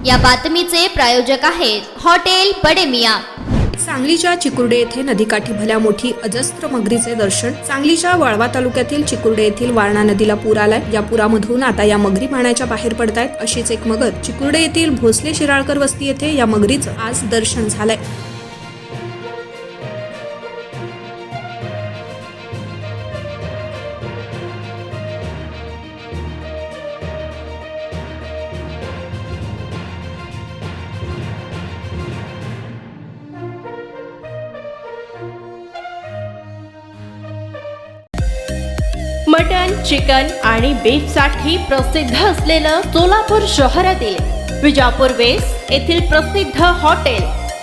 या बातमीचे प्रायोजक आहेत हॉटेल बडे मियां। सांगलीच्या चिकुर्डे येथे नदीकाठी भल्या मोठी अजस्त्र मगरीचे दर्शन। सांगलीच्या वाळवा तालुक्यातील चिकुर्डे येथील वारणा नदीला पूर आलाय। या पुरामधून आता या मगरी पाण्याच्या बाहेर पडतायत। अशीच एक मगर चिकुर्डे येथील भोसले शिराळकर वस्ती येथे या मगरीचं आज दर्शन झालंय। मटन, चिकन आणि बीफ साठी प्रसिद्ध असलेलं सोलापूर शहरातील विजापूर वेस्ट येथील प्रसिद्ध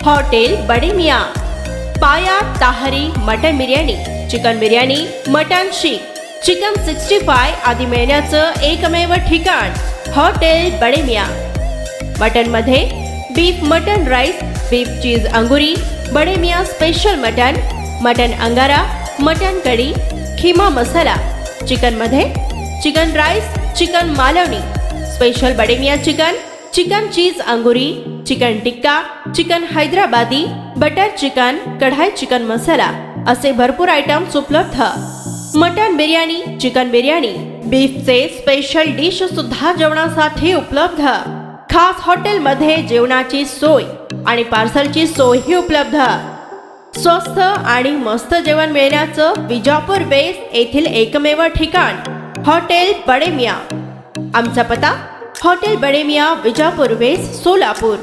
हॉटेल बडे मियां। पाया ताहरी mutton biryani, chicken biryani, mutton seekh, chicken 65 आदी मिळण्याचं एकमेव ठिकाण हॉटेल बडे मियां। मटन मध्ये beef mutton rice, beef cheese अंगुरी, Bade Miyan special mutton, mutton अंगारा, मटन कढी, खिमा मसाला। चिकन मध्ये chicken rice, chicken Malvani, special Bade Miyan chicken, chicken cheese अंगुरी, chicken tikka, chicken Hyderabadi, butter chicken, kadai chicken masala असे भरपूर आयटम्स उपलब्ध। मटन बिर्याणी, चिकन बिर्याणी, बीफचे स्पेशल डिश सुद्धा जेवणासाठी उपलब्ध। खास हॉटेल मध्ये जेवणाची सोय आणि पार्सलची सोयही उपलब्ध। स्वस्त आणि मस्त जेवण मिळण्याचं विजापूर वेस्ट येथील एकमेव ठिकाण हॉटेल बडे मियां। आमचा पत्ता हॉटेल बडे मियां, विजापूर वेस्ट, सोलापूर।